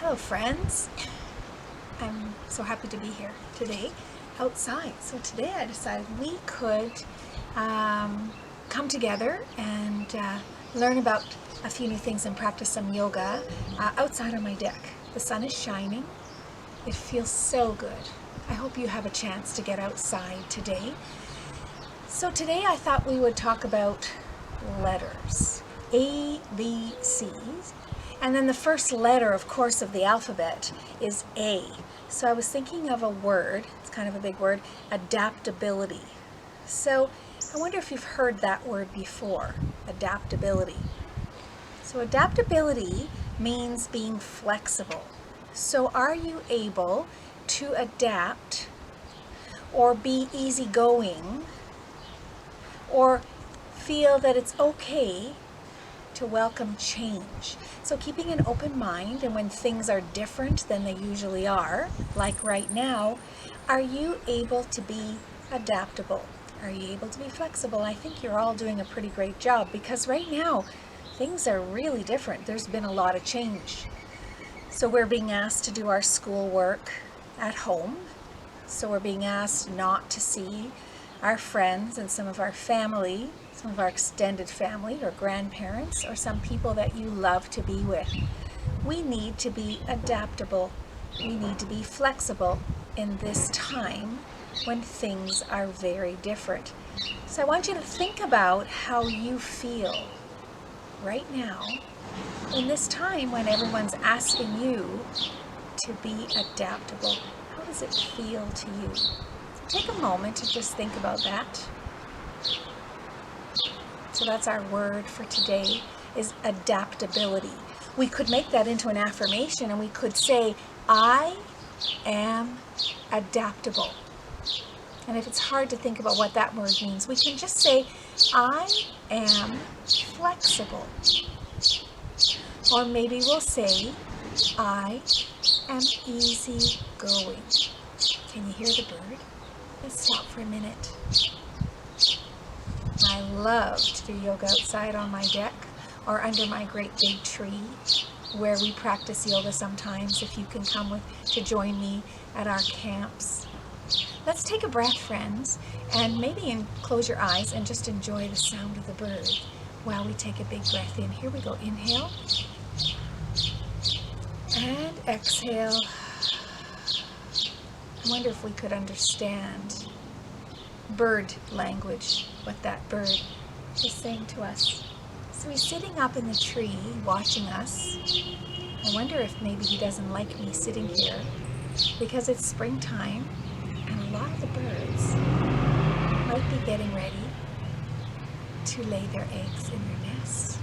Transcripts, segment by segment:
Hello friends, I'm so happy to be here today outside. So today I decided we could come together and learn about a few new things and practice some yoga outside on my deck. The sun is shining. It feels so good. I hope you have a chance to get outside today. So today I thought we would talk about letters, A, B, C's. And then the first letter, of course, of the alphabet is A. So I was thinking of a word, it's kind of a big word, adaptability. So I wonder if you've heard that word before, adaptability. So adaptability means being flexible. So are you able to adapt or be easygoing or feel that it's okay to welcome change? So keeping an open mind, and when things are different than they usually are, like right now, are you able to be adaptable? Are you able to be flexible? I think you're all doing a pretty great job, because right now things are really different. There's been a lot of change. So we're being asked to do our schoolwork at home. So we're being asked not to see our friends and some of our family, some of our extended family or grandparents, or some people that you love to be with. We need to be adaptable. We need to be flexible in this time when things are very different. So I want you to think about how you feel right now in this time when everyone's asking you to be adaptable. How does it feel to you? Take a moment to just think about that. So that's our word for today, is adaptability. We could make that into an affirmation and we could say, I am adaptable. And if it's hard to think about what that word means, we can just say, I am flexible. Or maybe we'll say, I am easygoing. Can you hear the bird? Let's stop for a minute. I love to do yoga outside on my deck or under my great big tree where we practice yoga sometimes, if you can come to join me at our camps. Let's take a breath, friends, and maybe close your eyes and just enjoy the sound of the bird while we take a big breath in. Here we go. Inhale and exhale. I wonder if we could understand bird language, what that bird is saying to us. So he's sitting up in the tree watching us. I wonder if maybe he doesn't like me sitting here because it's springtime and a lot of the birds might be getting ready to lay their eggs in their nests.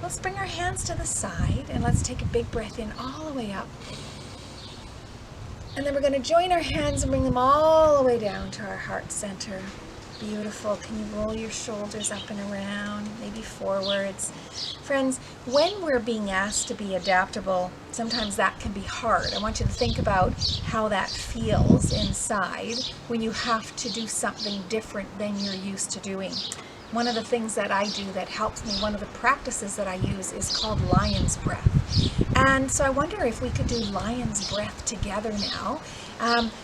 Let's bring our hands to the side and let's take a big breath in all the way up. And then we're going to join our hands and bring them all the way down to our heart center. Beautiful. Can you roll your shoulders up and around, maybe forwards? Friends, when we're being asked to be adaptable, sometimes that can be hard. I want you to think about how that feels inside when you have to do something different than you're used to doing. One of the things that I do that helps me, one of the practices that I use is called lion's breath. And so I wonder if we could do lion's breath together now.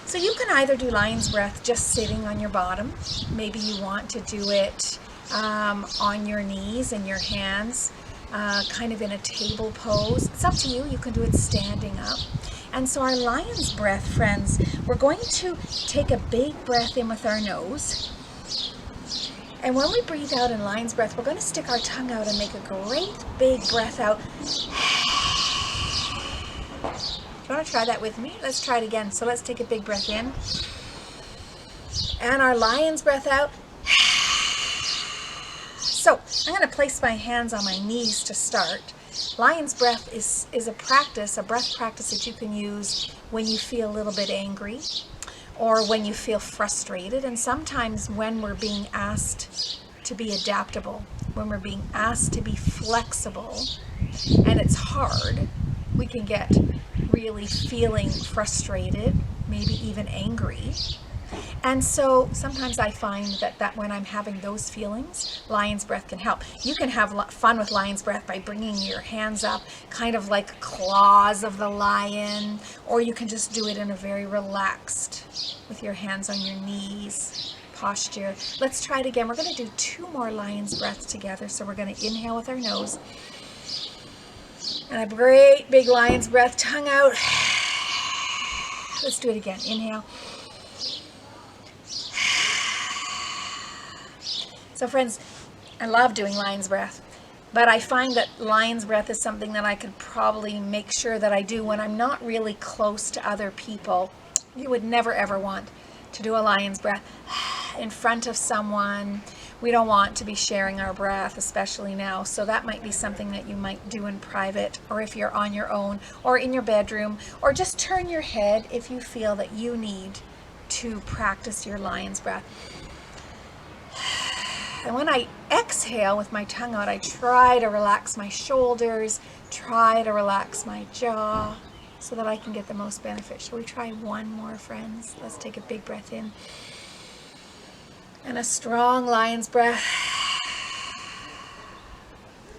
So you can either do lion's breath just sitting on your bottom. Maybe you want to do it on your knees and your hands, kind of in a table pose. It's up to you. You can do it standing up. And so our lion's breath, friends, we're going to take a big breath in with our nose. And when we breathe out in lion's breath, we're going to stick our tongue out and make a great big breath out. Do you want to try that with me? Let's try it again. So let's take a big breath in. And our lion's breath out. So I'm going to place my hands on my knees to start. Lion's breath is a practice, a breath practice that you can use when you feel a little bit angry or when you feel frustrated, and sometimes when we're being asked to be adaptable, when we're being asked to be flexible, and it's hard, we can get really feeling frustrated, maybe even angry. And so sometimes I find that when I'm having those feelings, lion's breath can help. You can have fun with lion's breath by bringing your hands up, kind of like claws of the lion, or you can just do it in a very relaxed, with your hands on your knees posture. Let's try it again. We're going to do 2 more lion's breaths together. So we're going to inhale with our nose. And a great big lion's breath, tongue out. Let's do it again. Inhale. So friends, I love doing lion's breath, but I find that lion's breath is something that I could probably make sure that I do when I'm not really close to other people. You would never ever want to do a lion's breath in front of someone. We don't want to be sharing our breath, especially now. So that might be something that you might do in private, or if you're on your own, or in your bedroom, or just turn your head if you feel that you need to practice your lion's breath. And when I exhale with my tongue out, I try to relax my shoulders, try to relax my jaw so that I can get the most benefit. Shall we try one more, friends? Let's take a big breath in. And a strong lion's breath.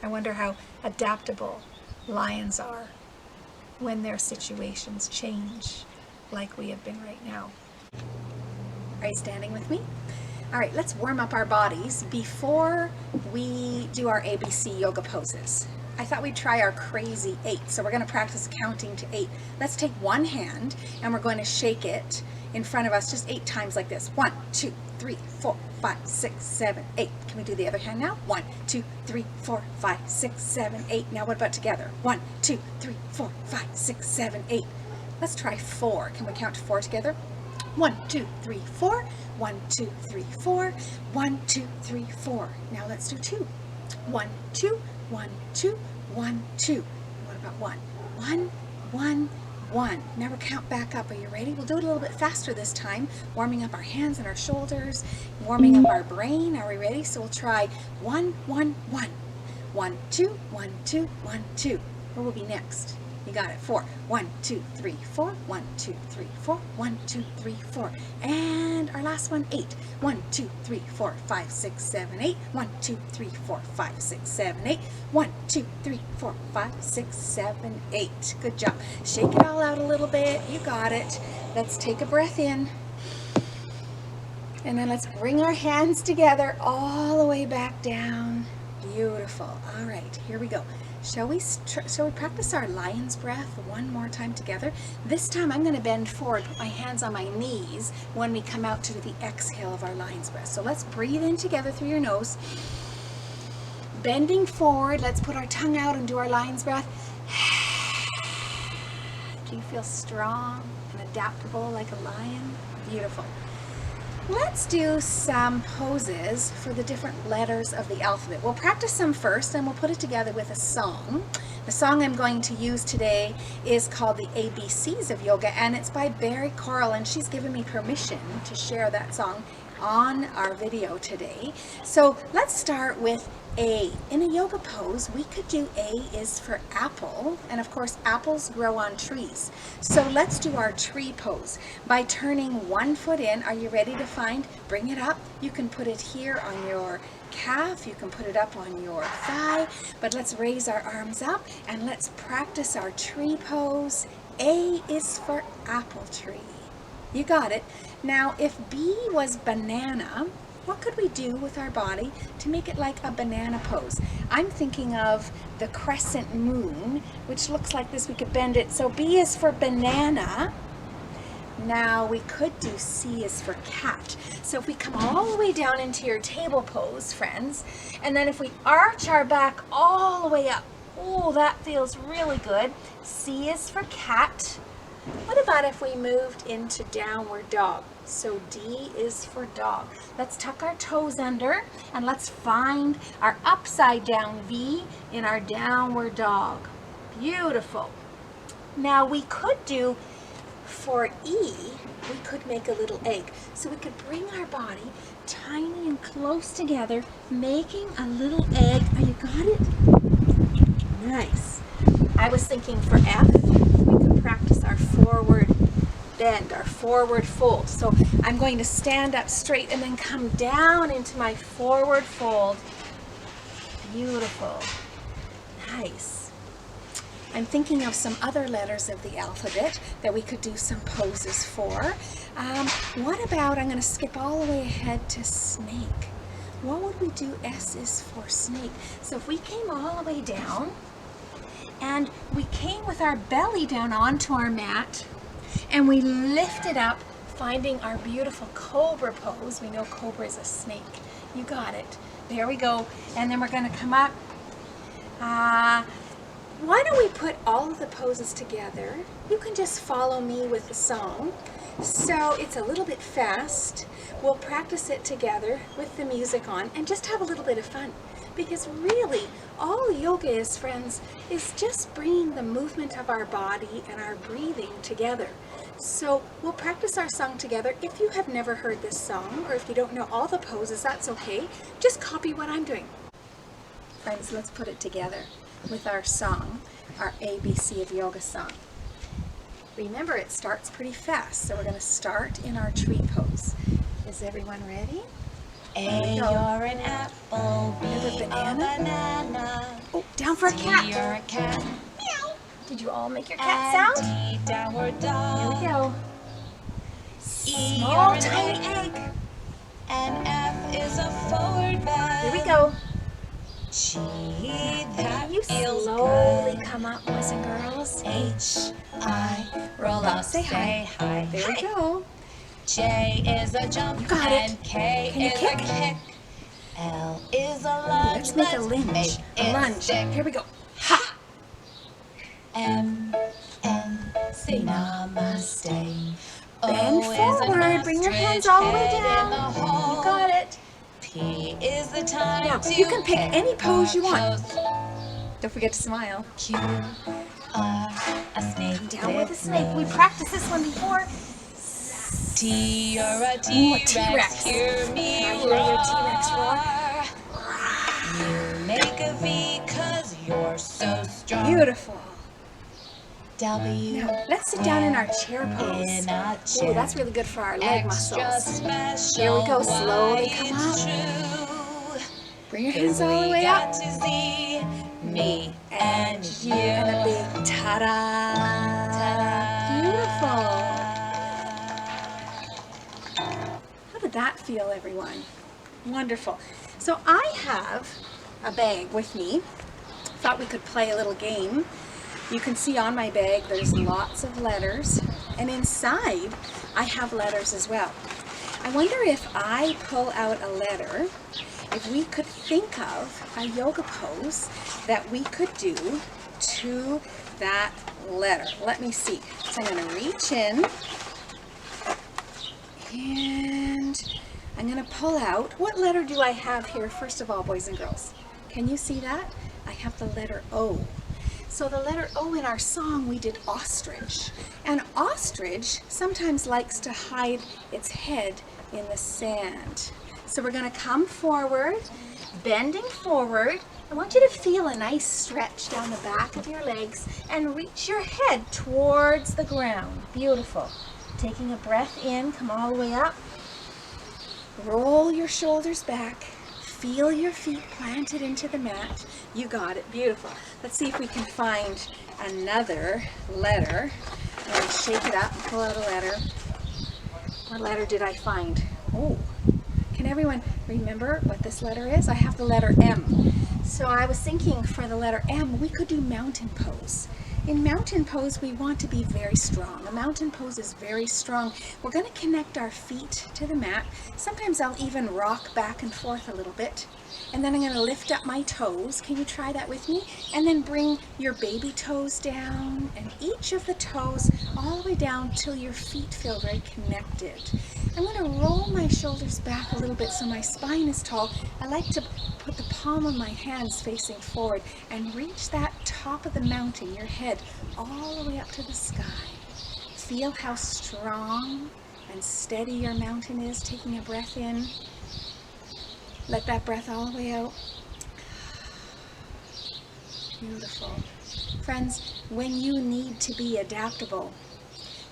I wonder how adaptable lions are when their situations change like we have been right now. Are you standing with me? All right, let's warm up our bodies before we do our ABC yoga poses. I thought we'd try our crazy 8. So we're going to practice counting to 8. Let's take one hand and we're going to shake it in front of us just 8 times like this. 1, 2, 3, 4, 5, 6, 7, 8. Can we do the other hand now? 1, 2, 3, 4, 5, 6, 7, 8. Now what about together? 1, 2, 3, 4, 5, 6, 7, 8. Let's try 4. Can we count to 4 together? 1, 2, 3, 4. 1, 2, 3, 4. 1, 2, 3, 4. Now let's do 2. 1, 2, 1, 2, 1, 2. What about 1? 1, 1, 1. Now we'll count back up. Are you ready? We'll do it a little bit faster this time, warming up our hands and our shoulders, warming up our brain. Are we ready? So we'll try 1, 1, 1. 1, 2, 1, 2, 1, 2. What will be next? You got it. 4. 1, 2, 3, 4. 1, 2, 3, 4. 1, 2, 3, 4. And our last one, 8. 1, 2, 3, 4, 5, 6, 7, 8. 1, 2, 3, 4, 5, 6, 7, 8. 1, 2, 3, 4, 5, 6, 7, 8. Good job. Shake it all out a little bit. You got it. Let's take a breath in. And then let's bring our hands together all the way back down. Beautiful. All right, here we go. Shall we practice our lion's breath one more time together? This time I'm going to bend forward, put my hands on my knees when we come out to the exhale of our lion's breath. So let's breathe in together through your nose. Bending forward, let's put our tongue out and do our lion's breath. Do you feel strong and adaptable like a lion? Beautiful. Let's do some poses for the different letters of the alphabet. We'll practice some first and we'll put it together with a song. The song I'm going to use today is called the ABCs of Yoga, and it's by Bari, Koral, and she's given me permission to share that song on our video today. So let's start with A. In a yoga pose, we could do A is for apple, and of course apples grow on trees. So let's do our tree pose by turning one foot in. Are you ready to find? Bring it up. You can put it here on your calf, you can put it up on your thigh, but let's raise our arms up and let's practice our tree pose. A is for apple tree. You got it. Now, if B was banana, what could we do with our body to make it like a banana pose? I'm thinking of the crescent moon, which looks like this. We could bend it. So B is for banana. Now we could do C is for cat. So if we come all the way down into your table pose, friends, and then if we arch our back all the way up, oh, that feels really good. C is for cat. What about if we moved into downward dog? So D is for dog. Let's tuck our toes under and let's find our upside down V in our downward dog. Beautiful. Now we could do, for E, we could make a little egg. So we could bring our body tiny and close together, making a little egg. Oh, you got it? Nice. I was thinking for F, we could practice our forward bend, our forward fold. So I'm going to stand up straight and then come down into my forward fold. Beautiful. Nice. I'm thinking of some other letters of the alphabet that we could do some poses for. What about, I'm going to skip all the way ahead to snake. What would we do? S is for snake. So if we came all the way down and we came with our belly down onto our mat and we lifted up, finding our beautiful cobra pose. We know cobra is a snake. You got it. There we go. And then we're going to come up. Why don't we put all of the poses together? You can just follow me with the song. So it's a little bit fast. We'll practice it together with the music on and just have a little bit of fun. Because really, all yoga is, friends, is just bringing the movement of our body and our breathing together. So we'll practice our song together. If you have never heard this song, or if you don't know all the poses, that's okay. Just copy what I'm doing. Friends, let's put it together with our song, our ABC of Yoga song. Remember, it starts pretty fast, so we're going to start in our tree pose. Is everyone ready? A, you're an apple. B, a banana. Oh, down for a cat. C, you're a cat. Meow. Did you all make your cat sound? D, downward dog. Here we go. E, Small, you're an tiny egg. egg. And F is a forward bend. Here we go. G, that You feels slowly good. come up, boys and girls. H, I, roll up, Say hi. There we go. J is a jump. You got it. And K Can you is kick? a kick. L is a lunge. Let's make a lunge. A lunge. Here we go. Ha! M, N, say namaste. Bend O is an forward. Bring your ostrich, hands all the way head in down. the hole. You got it. P is the time Now, to you can pick any pose you a want. pose. Don't forget to smile. Q, R, a snake. Down with the snake. We practiced this one before. T, you're a Ooh, a T-Rex. T-Rex. Hear me Now hear your T-Rex roar. You make a V 'cause you're so strong. Beautiful. W. Now, let's sit down in our chair pose. In a chair. Oh, that's really good for our leg Extra muscles. special. Here we go, slowly why come it's up. True. Bring your hands all the way got up. to see me and you. And a big ta-da. Beautiful. How did that feel, everyone? Wonderful. So I have a bag with me. Thought we could play a little game. You can see on my bag there's lots of letters, and inside I have letters as well. I wonder if I pull out a letter, if we could think of a yoga pose that we could do to that letter. Let me see. So I'm going to reach in and I'm going to pull out. What letter do I have here, first of all, boys and girls? Can you see that? I have the letter O. So the letter O in our song, we did ostrich. And ostrich sometimes likes to hide its head in the sand. So we're going to come forward, bending forward. I want you to feel a nice stretch down the back of your legs and reach your head towards the ground. Beautiful. Taking a breath in, come all the way up. Roll your shoulders back. Feel your feet planted into the mat. You got it. Beautiful. Let's see if we can find another letter. I'm going to shake it up and pull out a letter. What letter did I find? Oh, can everyone remember what this letter is? I have the letter M. So I was thinking for the letter M, we could do mountain pose. In mountain pose, we want to be very strong. A mountain pose is very strong. We're going to connect our feet to the mat. Sometimes I'll even rock back and forth a little bit. And then I'm going to lift up my toes. Can you try that with me? And then bring your baby toes down and each of the toes all the way down till your feet feel very connected. I'm going to roll my shoulders back a little bit so my spine is tall. I like to put the palm of my hands facing forward and reach that top of the mountain, your head, all the way up to the sky. Feel how strong and steady your mountain is, taking a breath in. Let that breath all the way out. Beautiful. Friends, when you need to be adaptable,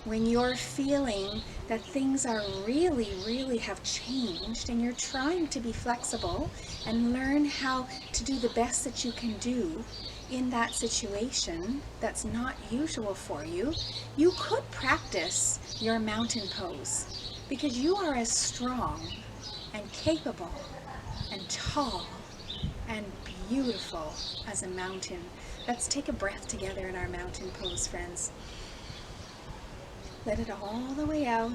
when you're feeling that things are really have changed and you're trying to be flexible and learn how to do the best that you can do in that situation that's not usual for you, you could practice your mountain pose, because you are as strong and capable and tall and beautiful as a mountain. Let's take a breath together in our mountain pose, friends. Let it all the way out.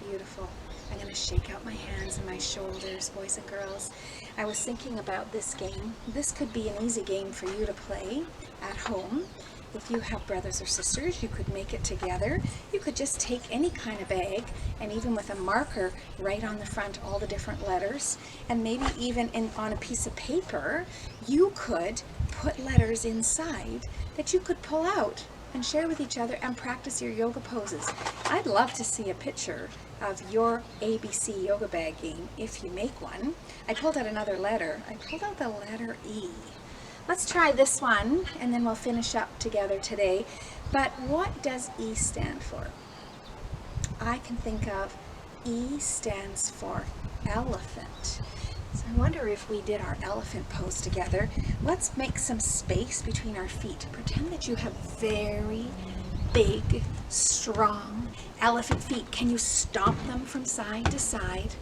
Beautiful. I'm going to shake out my hands and my shoulders, boys and girls. I was thinking about this game. This could be an easy game for you to play at home. If you have brothers or sisters, you could make it together. You could just take any kind of bag and even with a marker write on the front all the different letters, and maybe even on a piece of paper you could put letters inside that you could pull out and share with each other and practice your yoga poses. I'd love to see a picture of your ABC yoga bag game if you make one. I pulled out another letter. I pulled out the letter E. Let's try this one and then we'll finish up together today. But what does E stand for? I can think of E stands for elephant. So I wonder if we did our elephant pose together. Let's make some space between our feet. Pretend that you have very big, strong elephant feet. Can you stomp them from side to side?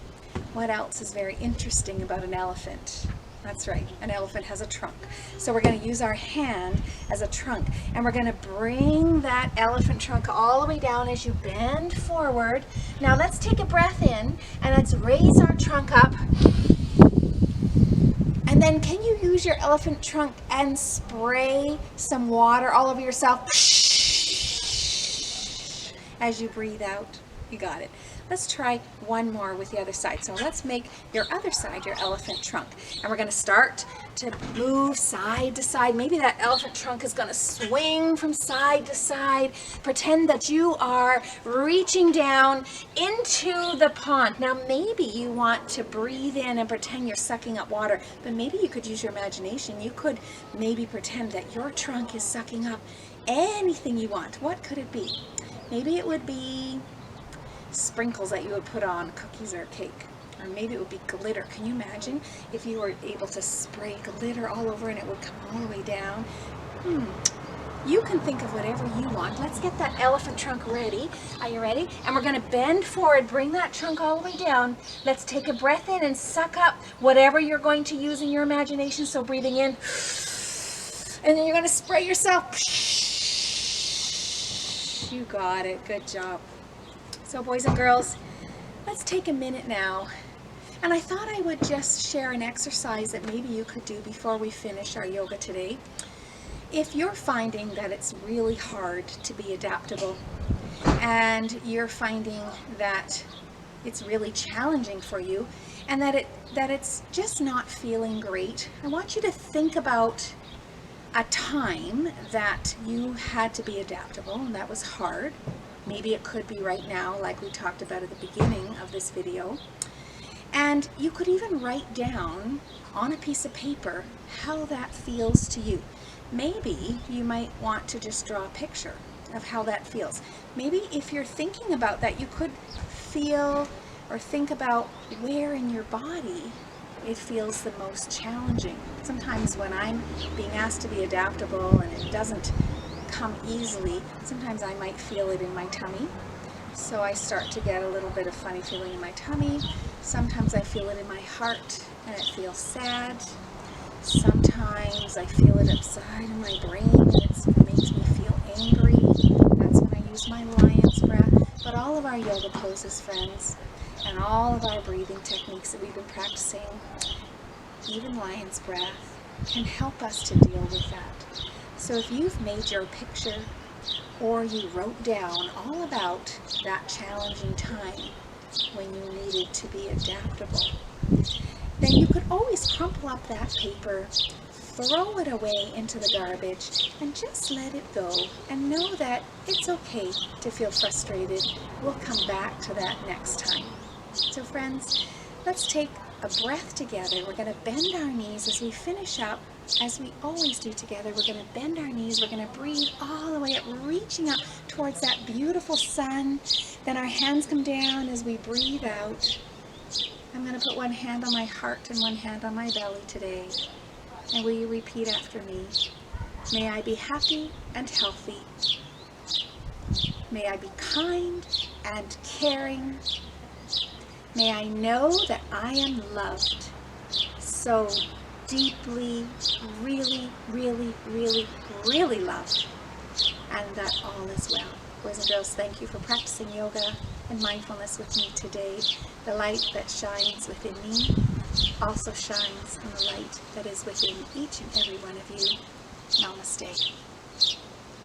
What else is very interesting about an elephant? That's right, an elephant has a trunk. So we're going to use our hand as a trunk, and we're going to bring that elephant trunk all the way down as you bend forward. Now let's take a breath in and let's raise our trunk up. And then can you use your elephant trunk and spray some water all over yourself as you breathe out? You got it. Let's try one more with the other side. So let's make your other side your elephant trunk. And we're going to start to move side to side. Maybe that elephant trunk is going to swing from side to side. Pretend that you are reaching down into the pond. Now maybe you want to breathe in and pretend you're sucking up water, but maybe you could use your imagination. You could maybe pretend that your trunk is sucking up anything you want. What could it be? Maybe it would be sprinkles that you would put on cookies or cake, or maybe it would be glitter. Can you imagine if you were able to spray glitter all over and it would come all the way down? You can think of whatever you want. Let's get that elephant trunk ready. Are you ready? And we're going to bend forward, bring that trunk all the way down. Let's take a breath in and suck up whatever you're going to use in your imagination. So breathing in, and then you're going to spray yourself. You got it. Good job. So boys and girls, let's take a minute now, and I thought I would just share an exercise that maybe you could do before we finish our yoga today. If you're finding that it's really hard to be adaptable and you're finding that it's really challenging for you and that it's just not feeling great, I want you to think about a time that you had to be adaptable and that was hard. Maybe it could be right now, like we talked about at the beginning of this video. And you could even write down on a piece of paper how that feels to you. Maybe you might want to just draw a picture of how that feels. Maybe if you're thinking about that, you could feel or think about where in your body it feels the most challenging. Sometimes when I'm being asked to be adaptable and it doesn't come easily, sometimes I might feel it in my tummy. So I start to get a little bit of funny feeling in my tummy. Sometimes I feel it in my heart and it feels sad. Sometimes I feel it upside in my brain and it makes me feel angry. That's when I use my lion's breath. But all of our yoga poses, friends, and all of our breathing techniques that we've been practicing, even lion's breath, can help us to deal with that. So if you've made your picture or you wrote down all about that challenging time when you needed to be adaptable, then you could always crumple up that paper, throw it away into the garbage, and just let it go and know that it's okay to feel frustrated. We'll come back to that next time. So friends, let's take a breath together. We're going to bend our knees as we finish up as we always do together, we're going to bend our knees, we're going to breathe all the way up, reaching up towards that beautiful sun. Then our hands come down as we breathe out. I'm going to put one hand on my heart and one hand on my belly today. And will you repeat after me? May I be happy and healthy. May I be kind and caring. May I know that I am loved so deeply, really, really, really, really loved, and that all is well. Boys and girls, thank you for practicing yoga and mindfulness with me today. The light that shines within me also shines in the light that is within each and every one of you. Namaste.